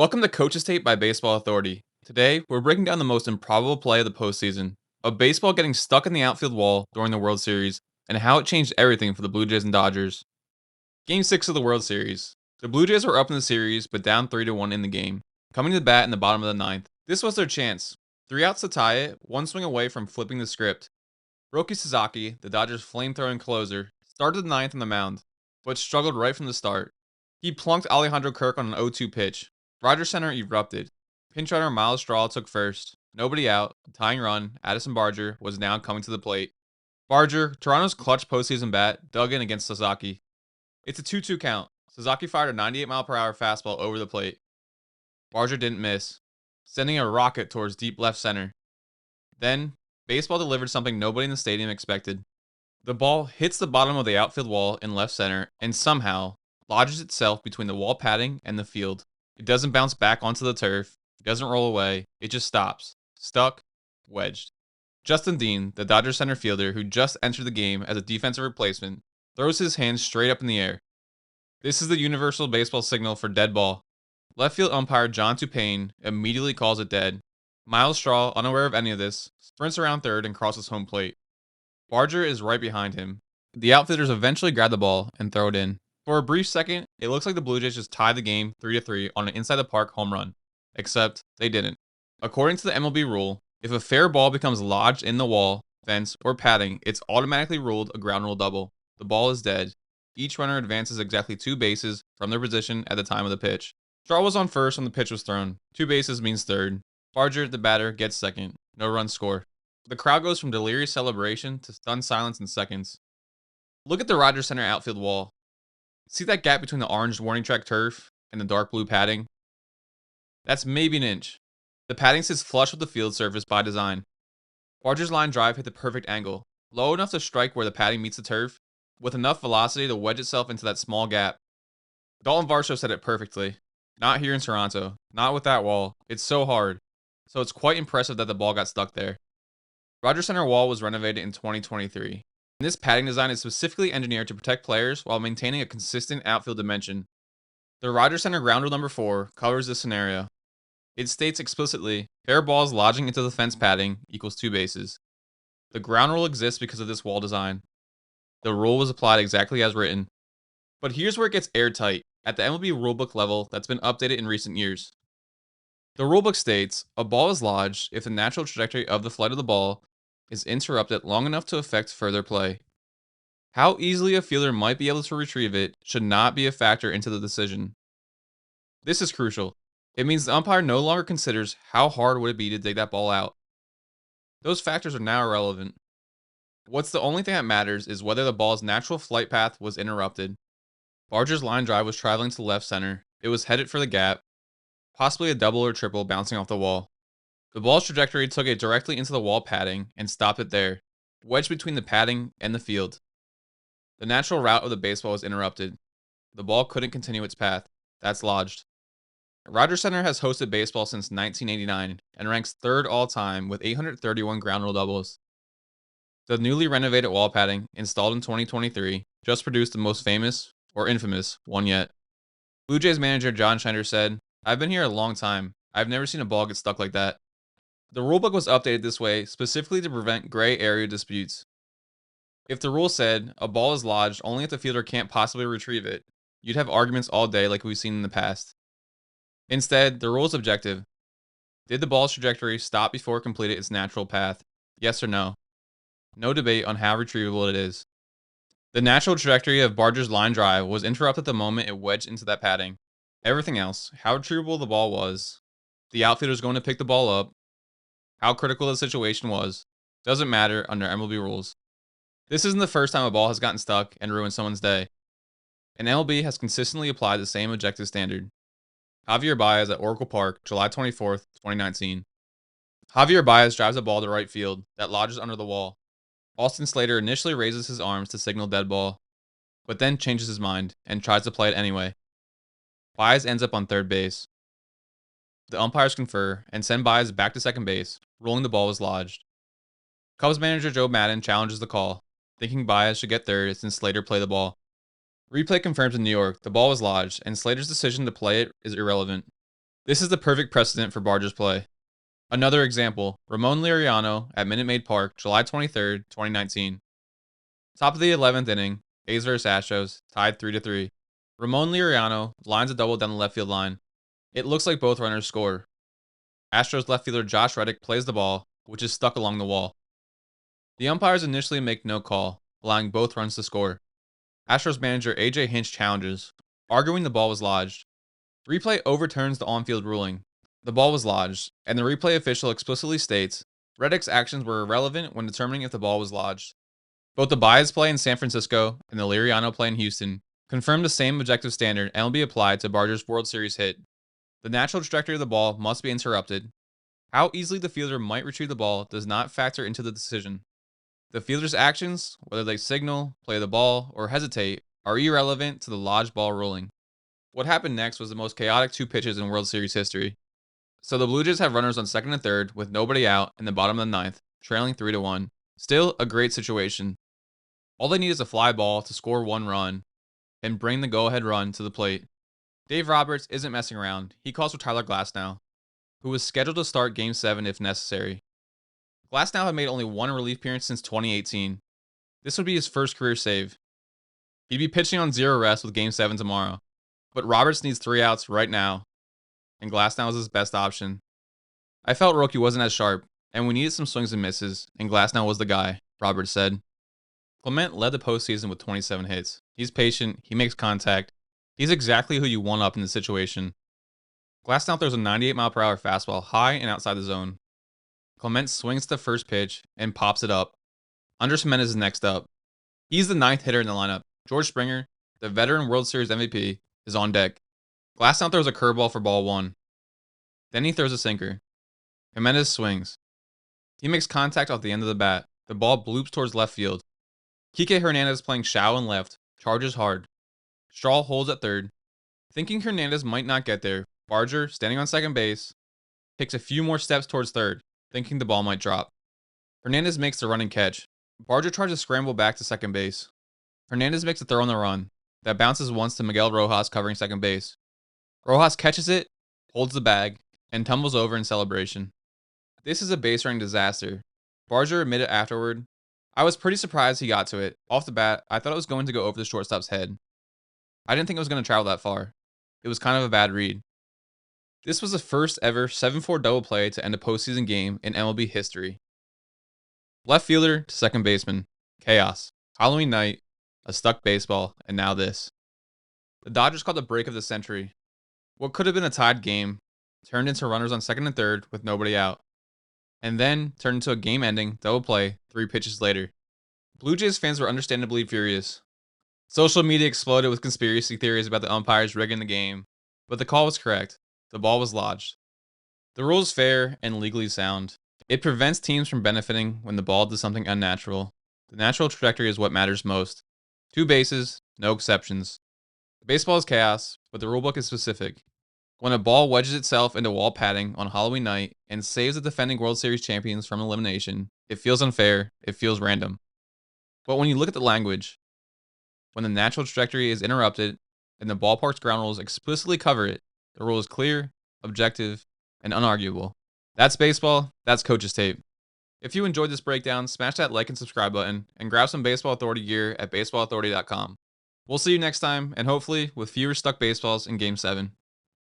Welcome to Coach's Tape by Baseball Authority. Today, we're breaking down the most improbable play of the postseason, a baseball getting stuck in the outfield wall during the World Series, and how it changed everything for the Blue Jays and Dodgers. Game 6 of the World Series. The Blue Jays were up in the series, but down 3-1 in the game, coming to the bat in the bottom of the ninth. This was their chance. 3 outs to tie it, one swing away from flipping the script. Roki Sasaki, the Dodgers' flamethrowing closer, started the ninth on the mound, but struggled right from the start. He plunked Alejandro Kirk on an 0-2 pitch. Rogers Center erupted. Pinch runner Miles Straw took first. Nobody out. A tying run, Addison Barger, was now coming to the plate. Barger, Toronto's clutch postseason bat, dug in against Sasaki. It's a 2-2 count. Sasaki fired a 98-mile-per-hour fastball over the plate. Barger didn't miss, sending a rocket towards deep left center. Then, baseball delivered something nobody in the stadium expected. The ball hits the bottom of the outfield wall in left center and somehow lodges itself between the wall padding and the field. It doesn't bounce back onto the turf. It doesn't roll away. It just stops. Stuck. Wedged. Justin Dean, the Dodgers center fielder who just entered the game as a defensive replacement, throws his hands straight up in the air. This is the universal baseball signal for dead ball. Left field umpire John Tumpane immediately calls it dead. Miles Straw, unaware of any of this, sprints around third and crosses home plate. Barger is right behind him. The outfielders eventually grab the ball and throw it in. For a brief second, it looks like the Blue Jays just tied the game 3-3 on an inside-the-park home run. Except, they didn't. According to the MLB rule, if a fair ball becomes lodged in the wall, fence, or padding, it's automatically ruled a ground rule double. The ball is dead. Each runner advances exactly 2 bases from their position at the time of the pitch. Straw was on first when the pitch was thrown. 2 bases means third. Barger, the batter, gets second. No runs score. The crowd goes from delirious celebration to stunned silence in seconds. Look at the Rogers Center outfield wall. See that gap between the orange warning track turf and the dark blue padding? That's maybe an inch. The padding sits flush with the field surface by design. Barger's line drive hit the perfect angle, low enough to strike where the padding meets the turf, with enough velocity to wedge itself into that small gap. Dalton Varsho said it perfectly. Not here in Toronto. Not with that wall. It's so hard. So it's quite impressive that the ball got stuck there. Rogers Center wall was renovated in 2023. This padding design is specifically engineered to protect players while maintaining a consistent outfield dimension. The Rogers Center ground rule number 4 covers this scenario. It states explicitly, fair balls lodging into the fence padding equals 2 bases. The ground rule exists because of this wall design. The rule was applied exactly as written. But here's where it gets airtight, at the MLB rulebook level that's been updated in recent years. The rulebook states, a ball is lodged if the natural trajectory of the flight of the ball is interrupted long enough to affect further play. How easily a fielder might be able to retrieve it should not be a factor into the decision. This is crucial. It means the umpire no longer considers how hard would it be to dig that ball out. Those factors are now irrelevant. What's the only thing that matters is whether the ball's natural flight path was interrupted. Barger's line drive was traveling to left center. It was headed for the gap, possibly a double or triple bouncing off the wall. The ball's trajectory took it directly into the wall padding and stopped it there, wedged between the padding and the field. The natural route of the baseball was interrupted. The ball couldn't continue its path. That's lodged. Rogers Center has hosted baseball since 1989 and ranks 3rd all-time with 831 ground rule doubles. The newly renovated wall padding, installed in 2023, just produced the most famous, or infamous, one yet. Blue Jays manager John Schneider said, "I've been here a long time. I've never seen a ball get stuck like that." The rulebook was updated this way specifically to prevent gray area disputes. If the rule said, a ball is lodged only if the fielder can't possibly retrieve it, you'd have arguments all day like we've seen in the past. Instead, the rule is objective. Did the ball's trajectory stop before it completed its natural path? Yes or no? No debate on how retrievable it is. The natural trajectory of Barger's line drive was interrupted the moment it wedged into that padding. Everything else, how retrievable the ball was, the outfielder's going to pick the ball up, how critical the situation was, doesn't matter under MLB rules. This isn't the first time a ball has gotten stuck and ruined someone's day. And MLB has consistently applied the same objective standard. Javier Baez at Oracle Park, July 24th, 2019. Javier Baez drives a ball to right field that lodges under the wall. Austin Slater initially raises his arms to signal dead ball, but then changes his mind and tries to play it anyway. Baez ends up on third base. The umpires confer and send Baez back to second base, ruling the ball was lodged. Cubs manager Joe Maddon challenges the call, thinking Baez should get third since Slater played the ball. Replay confirms in New York the ball was lodged, and Slater's decision to play it is irrelevant. This is the perfect precedent for Barger's play. Another example, Ramon Liriano at Minute Maid Park, July 23rd, 2019. Top of the 11th inning, A's vs Astros, tied 3-3. Ramon Liriano lines a double down the left field line. It looks like both runners score. Astros left fielder Josh Reddick plays the ball, which is stuck along the wall. The umpires initially make no call, allowing both runs to score. Astros manager AJ Hinch challenges, arguing the ball was lodged. Replay overturns the on-field ruling. The ball was lodged, and the replay official explicitly states Reddick's actions were irrelevant when determining if the ball was lodged. Both the Baez play in San Francisco and the Liriano play in Houston confirm the same objective standard and will be applied to Barger's World Series hit. The natural trajectory of the ball must be interrupted. How easily the fielder might retrieve the ball does not factor into the decision. The fielder's actions, whether they signal, play the ball, or hesitate, are irrelevant to the lodged ball ruling. What happened next was the most chaotic 2 pitches in World Series history. So the Blue Jays have runners on second and third with nobody out in the bottom of the 9th, trailing 3-1. Still a great situation. All they need is a fly ball to score 1 run and bring the go-ahead run to the plate. Dave Roberts isn't messing around. He calls for Tyler Glasnow, who was scheduled to start Game 7 if necessary. Glasnow had made only 1 relief appearance since 2018. This would be his first career save. He'd be pitching on 0 rest with Game 7 tomorrow. But Roberts needs 3 outs right now, and Glasnow is his best option. I felt Roki wasn't as sharp, and we needed some swings and misses, and Glasnow was the guy, Roberts said. Clement led the postseason with 27 hits. He's patient, he makes contact. He's exactly who you want up in this situation. Glasnow throws a 98-mile-per-hour fastball high and outside the zone. Clement swings to the first pitch and pops it up. Andres Gimenez is next up. He's the 9th hitter in the lineup. George Springer, the veteran World Series MVP, is on deck. Glasnow throws a curveball for ball 1. Then he throws a sinker. Gimenez swings. He makes contact off the end of the bat. The ball bloops towards left field. Kike Hernandez playing shallow and left, charges hard. Strahl holds at third. Thinking Hernandez might not get there, Barger, standing on second base, takes a few more steps towards third, thinking the ball might drop. Hernandez makes the running catch. Barger tries to scramble back to second base. Hernandez makes a throw on the run that bounces once to Miguel Rojas covering second base. Rojas catches it, holds the bag, and tumbles over in celebration. This is a base running disaster. Barger admitted afterward, I was pretty surprised he got to it. Off the bat, I thought it was going to go over the shortstop's head. I didn't think it was going to travel that far. It was kind of a bad read. This was the first ever 7-4 double play to end a postseason game in MLB history. Left fielder to second baseman. Chaos. Halloween night, a stuck baseball, and now this. The Dodgers called the break of the century. What could have been a tied game turned into runners on second and third with nobody out. And then turned into a game-ending double play 3 pitches later. Blue Jays fans were understandably furious. Social media exploded with conspiracy theories about the umpires rigging the game, but the call was correct. The ball was lodged. The rule is fair and legally sound. It prevents teams from benefiting when the ball does something unnatural. The natural trajectory is what matters most. 2 bases, no exceptions. Baseball is chaos, but the rulebook is specific. When a ball wedges itself into wall padding on Halloween night and saves the defending World Series champions from elimination, it feels unfair, it feels random. But when you look at the language, when the natural trajectory is interrupted and the ballpark's ground rules explicitly cover it, the rule is clear, objective, and unarguable. That's baseball, that's Coach's Tape. If you enjoyed this breakdown, smash that like and subscribe button, and grab some Baseball Authority gear at baseballauthority.com. We'll see you next time, and hopefully with fewer stuck baseballs in Game 7.